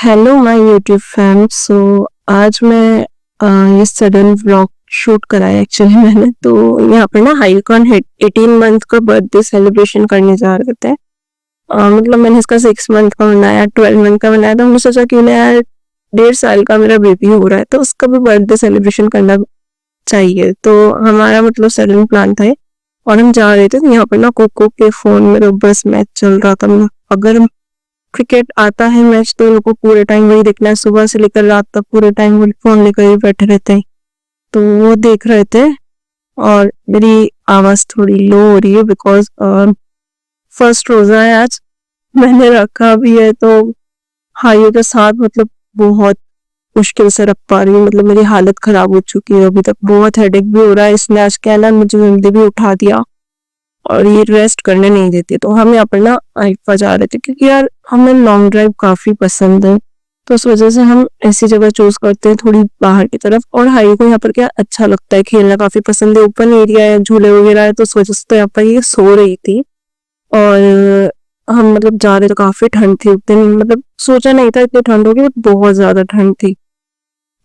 Hello my YouTube fam. आज मैं ये सडन व्लॉग शूट कराया एक्चुअली मैंने। तो यहाँ पर ना हाईकॉन 18 मंथ का बर्थडे सेलिब्रेशन करने जा रहे थे। मतलब मैंने इसका 6 मंथ का बनाया, 12 मंथ का बनाया। तो हमने सोचा क्यों ना यार 1.5 साल का मेरा बेबी हो रहा है तो उसका भी बर्थडे सेलिब्रेशन करना चाहिए। तो हमारा मतलब सडन प्लान था ये। और हम जा रहे थे तो यहाँ पर ना कोको के फोन में तो बस मैच चल रहा था। अगर क्रिकेट आता है मैच तो उनको पूरे टाइम वही देखना है, सुबह से लेकर रात तक पूरे टाइम वो फोन लेकर ही बैठे रहते हैं। तो वो देख रहे थे। और मेरी आवाज थोड़ी लो हो रही है बिकॉज फर्स्ट रोजा है आज, मैंने रखा भी है। तो हाइयों के साथ मतलब बहुत मुश्किल से रख पा रही हूँ। मतलब मेरी हालत खराब हो चुकी है, अभी तक बहुत हेडेक भी हो रहा है। इसने आज क्या है ना मुझे जल्दी भी उठा दिया और ये रेस्ट करने नहीं देती। तो हम यहाँ पर ना आइफा जा रहे थे क्योंकि यार हमें लॉन्ग ड्राइव काफी पसंद है। तो उस वजह से हम ऐसी जगह चूज करते हैं थोड़ी बाहर की तरफ। और हाई को यहाँ पर क्या अच्छा लगता है, खेलना काफी पसंद है, ओपन एरिया है, झूले वगैरह है। तो उस वजह से तो यहाँ पर ये सो रही थी। और हम मतलब जा रहे तो काफी ठंड थी उस दिन, मतलब सोचा नहीं था इतनी ठंड होगी, बट बहुत ज्यादा ठंड थी।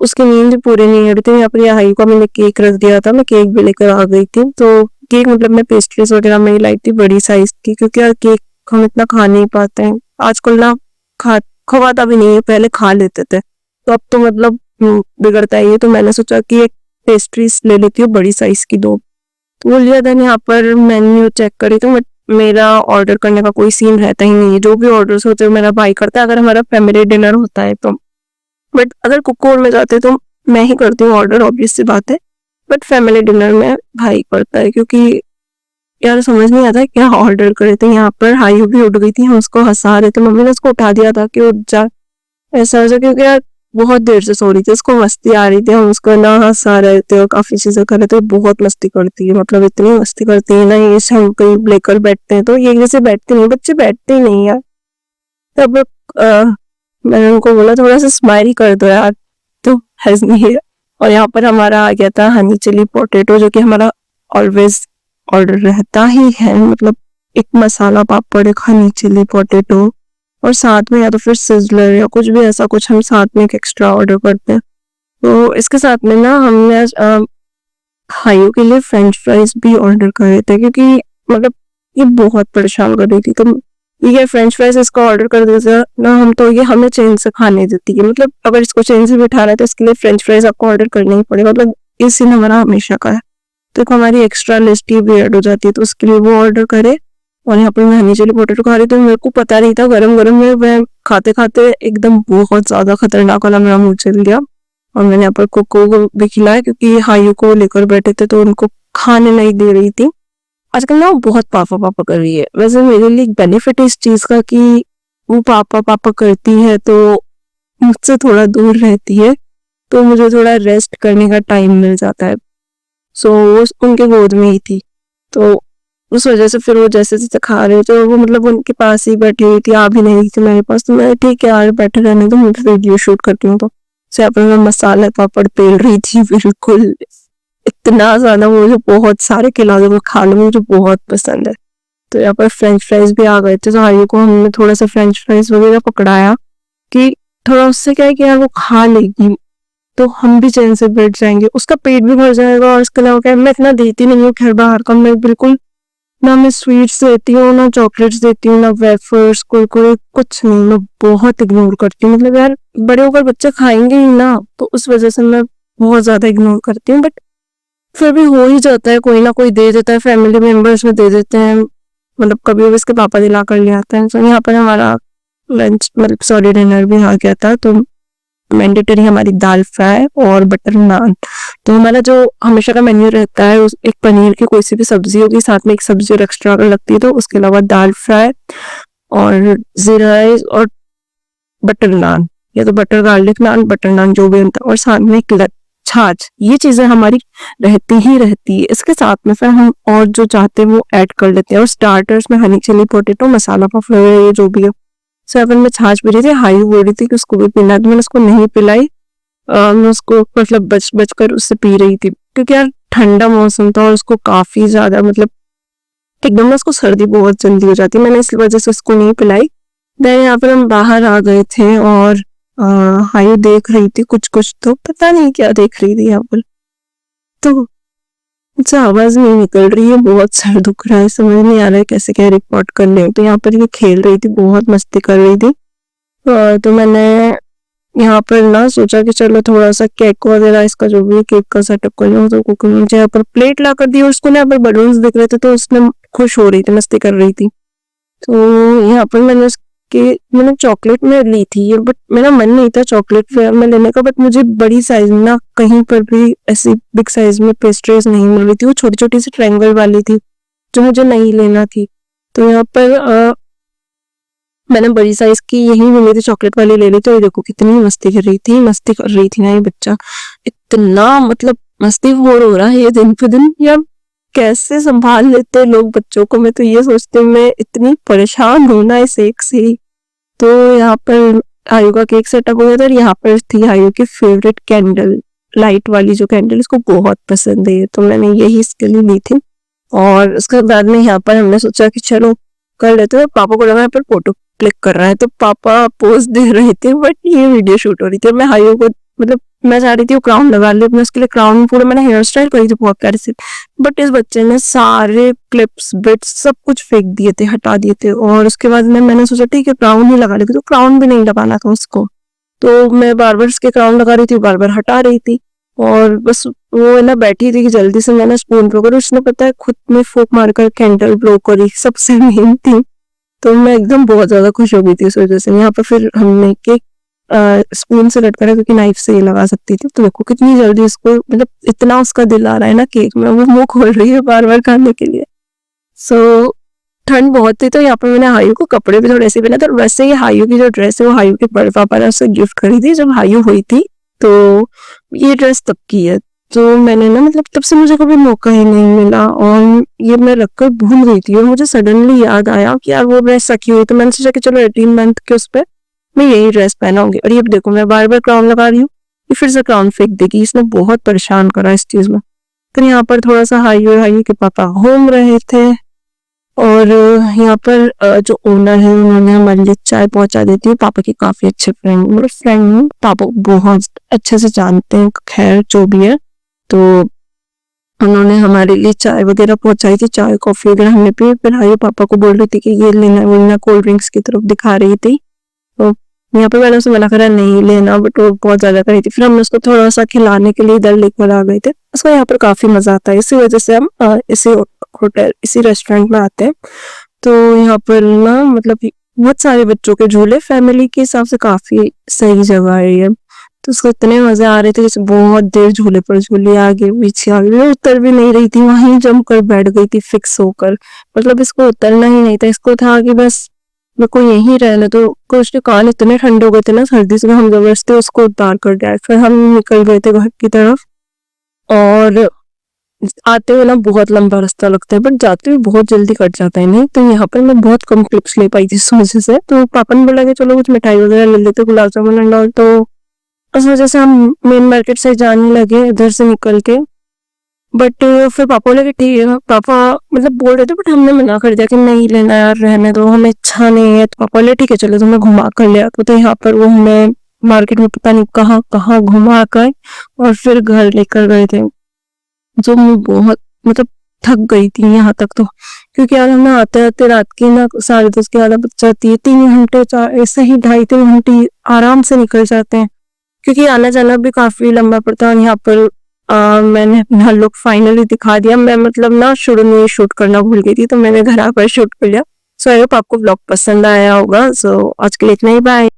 उसकी नींद भी पूरी नहीं हो रही थी। यहाँ पर हाई को मैंने केक रख दिया था, मैं केक भी लेकर आ गई थी। तो केक मतलब मैं पेस्ट्रीज वगैरह में लाई थी बड़ी साइज की, क्योंकि यार केक हम इतना खा नहीं पाते हैं आजकल ना। खवाता भी नहीं है, पहले खा लेते थे। तो अब तो मतलब बिगड़ता ही है। तो मैंने सोचा कि एक पेस्ट्रीज ले लेती हूँ बड़ी साइज की 2। तो वो लिया था। यहाँ पर मेन्यू चेक करी तो मेरा ऑर्डर करने का कोई सीन रहता ही नहीं है। जो भी ऑर्डर्स होते हैं मेरा भाई करता है, अगर हमारा फैमिली डिनर होता है तो। बट अगर कुक में जाते तो मैं ही करती हूँ ऑर्डर, ऑब्वियस सी बात है। बट फैमिली डिनर में भाई करता है, क्योंकि यार समझ नहीं आता क्या ऑर्डर करे थे। यहाँ पर हाई भी उठ गई थी, हम उसको हंसा रहे थे, मम्मी ने उसको उठा दिया था कि उठ जा, ऐसा वैसा। क्योंकि यार बहुत देर से सो रही थी, उसको मस्ती आ रही थी, हम उसको ना हंसा रहे थे और काफी चीजें कर रहे थे। बहुत मस्ती करती है, मतलब इतनी मस्ती करती है ना ये। हम कहीं लेकर बैठते हैं तो ये जैसे बैठते नहीं, बच्चे बैठते ही नहीं यार। तब मैंने उनको बोला थोड़ा सा स्माइल कर दो यार, तो हंस नहीं है। और यहाँ पर हमारा आ गया था हनी चिली पोटैटो, जो कि हमारा ऑलवेज ऑर्डर रहता ही है। मतलब एक मसाला पापड़, एक हनी चिली पोटैटो, और साथ में या तो फिर सिजलर या कुछ भी ऐसा कुछ हम साथ में एक एक्स्ट्रा ऑर्डर करते हैं। तो इसके साथ में ना हमने आज हाइयों के लिए फ्रेंच फ्राइज भी ऑर्डर करे थे, क्योंकि मतलब ये बहुत परेशान कर रही थी। तो ये फ्रेंच फ्राइज इसका ऑर्डर कर देता ना हम, तो ये हमें चेन से खाने देती है। मतलब अगर इसको चेन से बिठाना है तो इसके लिए फ्रेंच फ्राइज आपको ऑर्डर करना ही पड़ेगा। मतलब इस सीन हमारा हमेशा का है। तो हमारी एक्स्ट्रा लिस्ट ही भी ऐड हो जाती है, तो उसके लिए वो ऑर्डर करे। और यहाँ पर मैं हनी चिली पोटैटो खा रही थी, मेरे को पता नहीं था गरम गरम में मैं खाते खाते एकदम बहुत ज्यादा खतरनाक वाला मेरा मुंह चल गया। और मैंने यहाँ पर कोको को भी खिलाया, क्योंकि हाइयों को लेकर बैठे थे तो उनको खाने नहीं दे रही थी। आजकल ना वो बहुत पापा पापा कर रही है। वैसे मेरे लिए बेनिफिट इस चीज का कि वो पापा पापा करती है तो मुझसे थोड़ा दूर रहती है, तो मुझे थोड़ा रेस्ट करने का टाइम मिल जाता है। सो वो उनके गोद में ही थी, तो उस वजह से फिर वो जैसे जैसे खा रहे थे वो मतलब उनके पास ही बैठी हुई थी, आ भी नहीं थी मेरे पास। तो मैं ठीक है यार बैठे रहने तो, मुझे वीडियो शूट करती हूँ। तो यहाँ पर मैं मसाला पापड़ पेल रही थी, बिल्कुल इतना ज्यादा, मुझे बहुत सारे खिला दो, खा लो, मुझे बहुत पसंद है। तो यहाँ पर फ्रेंच फ्राइज भी आ गए थे, तो हाइयों को हमने थोड़ा सा फ्रेंच फ्राइज वगैरह पकड़ाया कि थोड़ा उससे क्या है कि यार वो खा लेगी तो हम भी चैन से बैठ जाएंगे, उसका पेट भी भर जाएगा। और इसके अलावा क्या, मैं इतना देती नहीं हूँ खैर बाहर का, मैं बिल्कुल ना मैं स्वीट्स देती हूँ, ना चॉकलेट्स देती हूँ, ना वेफर्स कुरकुरे, कुछ नहीं। मैं बहुत इग्नोर करती हूँ। मतलब यार बड़े होकर बच्चे खाएंगे ही ना, तो उस वजह से मैं बहुत ज्यादा इग्नोर करती हूँ। बट फिर भी हो ही जाता है, कोई ना कोई दे देता है, फैमिली मेंबर्स में दे देते हैं। मतलब कभी भी इसके पापा दिला कर ले आते हैं। तो यहाँ पर हमारा लंच मतलब सॉरी डिनर भी आ गया था। तो मैंडेटरी हमारी दाल फ्राई और बटर नान। तो हमारा जो हमेशा का मेन्यू रहता है उस एक पनीर की कोई सी भी सब्जी होगी, साथ में एक सब्जी और एक्स्ट्रा अगर लगती है तो उसके अलावा दाल फ्राई और जीरा राइस और बटर नान, या तो बटर गार्लिक नान, बटर नान जो भी होता है, और साथ में एक छाछ। ये चीजें हमारी रहती ही रहती है। इसके साथ में फिर हम और जो चाहते हैं वो ऐड कर लेते हैं। और स्टार्टर्स में honey chilli potato, masala papad, ये जो भी है। सेवन में छाछ पी रही थी, हाई बोल रही थी कि उसको भी पीना है, तो मैंने उसको नहीं पिलाई। मैं उसको मतलब बच बच कर उससे पी रही थी, क्योंकि यार ठंडा मौसम था और उसको काफी ज्यादा मतलब एकदम ना उसको सर्दी बहुत जल्दी हो जाती है, मैंने इस वजह से उसको नहीं पिलाई। देन यहाँ पर हम बाहर आ गए थे और हायू देख रही थी कुछ कुछ, तो पता नहीं क्या देख रही थी यहाँ पर। तो मुझसे आवाज नहीं निकल रही है, बहुत सर दुख रहा है, समझ नहीं आ रहा है कैसे क्या रिपोर्ट कर ले। तो यहाँ पर ये खेल रही थी, बहुत मस्ती कर रही थी। तो मैंने यहाँ पर ना सोचा कि चलो थोड़ा सा केक वगैरह, इसका जो भी केक का सेटअप कर लूँ। तो कुकिंग मुझे यहाँ पर प्लेट ला कर दी और उसको ना यहाँ पर बलून्स दिख रहे थे, तो उसमें खुश हो रही थी, मस्ती कर रही थी। तो यहाँ पर मैंने चॉकलेट में ली थी ये, बट मेरा मन नहीं था चॉकलेट फ्लेवर में लेने का। बट मुझे बड़ी साइज में ना कहीं पर भी ऐसी बिग साइज में पेस्ट्रीज नहीं मिल रही थी, वो छोटी छोटी सी ट्रायंगल वाली थी जो मुझे नहीं लेना थी। तो यहाँ पर मैंने बड़ी साइज की यही मिली थी, चॉकलेट वाली ले ली। तो ये देखो कितनी मस्ती कर रही थी, मस्ती कर रही थी ना ये बच्चा, इतना मतलब मस्ती खोर हो रहा है ये दिन पे दिन। यार कैसे संभाल लेते हैं लोग बच्चों को, मैं तो ये सोचती हूँ, मैं इतनी परेशान हूँ ना इस एक से ही। तो यहाँ पर आयु का केक सेटअप हो गया था और यहाँ पर थी आयु की फेवरेट कैंडल, लाइट वाली जो कैंडल, इसको बहुत पसंद है, तो मैंने यही इसके लिए ली थी। और उसके बाद में यहाँ पर हमने सोचा कि चलो कर लेते हैं। पापा को लगा यहाँ पर फोटो क्लिक कर रहा है, तो पापा पोज दे रहे थे, बट ये वीडियो शूट हो रही थी। मैं हाइयो को मतलब मैं चाह रही थी वो क्राउन लगा ले, मैं उसके लिए क्राउन पूरा मैंने हेयर स्टाइल करी थी बहुत प्यारी से, बट इस बच्चे ने सारे क्लिप्स बिट्स सब कुछ फेंक दिए थे, हटा दिए थे। और उसके बाद में मैंने सोचा ठीक है क्राउन ही लगा लेगी, तो क्राउन भी नहीं लगाना था उसको। तो मैं बार बार उसके क्राउन लगा रही थी, बार बार हटा रही थी। और बस वो है ना बैठी थी कि जल्दी से मैंने स्पून ब्लो करी, उसने पता है खुद में फूक मारकर कैंडल ब्लो करी, सबसे मेन थी। तो मैं एकदम बहुत ज्यादा खुश हो गई थी उस वजह से। यहाँ पर फिर हमने केक स्पून से लटका रहा क्योंकि नाइफ से ये लगा सकती थी। तो देखो कितनी जल्दी उसको, मतलब इतना उसका दिल आ रहा है ना केक में, वो मुंह खोल रही है बार बार खाने के लिए। सो ठंड बहुत थी, तो यहाँ पर मैंने हायू को कपड़े भी थोड़े ऐसे पहने थे। और वैसे ही हायू की जो ड्रेस है वो हायू के बड़े पापा ने उससे गिफ्ट करी थी जब हायू हुई थी, तो ये ड्रेस तब की है। तो मैंने ना मतलब तब से मुझे कभी मौका ही नहीं मिला और ये मैं रखकर भूल गई थी। और मुझे सडनली याद आया कि यार वो ड्रेस रखी हुई, तो मैंने सोचा कि चलो 18 मंथ के उस पर मैं यही ड्रेस पहनाऊंगी। और ये देखो मैं बार बार क्राउन लगा रही हूँ, ये फिर से क्राउन फेंक देगी, इसने बहुत परेशान करा इस चीज में। फिर यहाँ पर थोड़ा सा हायू के पापा घूम रहे थे। और यहाँ पर जो ओनर है उन्होंने हमारे लिए चाय पहुंचा देती है, पापा के काफी अच्छे फ्रेंड, मेरे फ्रेंड पापा को बहुत अच्छे से जानते हैं, खैर जो भी है। तो उन्होंने हमारे लिए चाय वगैरह पहुंचाई थी, चाय कॉफी वगैरह हमने पी। फिर हायू पापा को बोल रही थी कि ये लेना वो लेना, कोल्ड ड्रिंक्स की तरफ दिखा रही थी। तो यहाँ पे मैंने उसे मना करा नहीं लेना, बट वो बहुत ज्यादा कर रही थी। फिर हमने उसको थोड़ा सा खिलाने के लिए इधर लेकर आ गए थे। उसको यहाँ पर काफी मजा आता है, इसी वजह से हम इसी होटल इसी रेस्टोरेंट में आते हैं। तो यहाँ पर ना मतलब बहुत सारे बच्चों के झूले, फैमिली के हिसाब से काफी सही जगह है ये। तो उसको इतने मजे आ रहे थे, जैसे बहुत देर झूले पर झूले, आगे पीछे आगे, मैं उतर भी नहीं रही थी, वहीं जम कर बैठ गई थी फिक्स होकर। मतलब इसको उतरना ही नहीं था, इसको था कि बस मेरे को यहीं रहना। तो उसके कान इतने ठंडे हो गए थे ना सर्दी से, हम जबरदस्ती उसको उतार कर गए। फिर हम निकल गए थे घर की तरफ। और आते हुए ना बहुत लंबा रास्ता लगता है, बट जाते हुए बहुत जल्दी कट जाता है। नहीं तो यहाँ पर मैं बहुत कम क्लिप्स ले पाई थी इस वजह से। तो पापा ने बोला कि चलो कुछ मिठाई वगैरह ले लेते, गुलाब जामुन एंड ऑल। तो उस वजह से हम मेन मार्केट से जाने लगे इधर से निकल के। बट फिर पापा बोले कि ठीक है, पापा मतलब बोल रहे थे बट हमने मना कर दिया कि नहीं लेना यार, रहने दो, हमें इच्छा नहीं है। तो पापा बोले ठीक है चलो तुम्हें घुमा कर ले आओ। तो यहाँ पर वो हमें मार्केट में पता नहीं कहाँ कहाँ घुमा कर और फिर घर लेकर गए थे। जो मैं बहुत मतलब थक गई थी यहाँ तक तो, क्योंकि यार हमें आते आते रात की ना 10:30 की हालत बच जाती है। 3 घंटे ऐसे ही 2.5-3 घंटे आराम से निकल जाते हैं, क्योंकि आना जाना भी काफी लंबा पड़ता है। यहाँ पर मैंने अपना लुक फाइनली दिखा दिया। मैं मतलब ना शुरू में शूट करना भूल गई थी, तो मैंने घर आकर शूट कर लिया। सो आई होप आपको ब्लॉग पसंद आया होगा। सो आज के लिए इतना ही, बाय।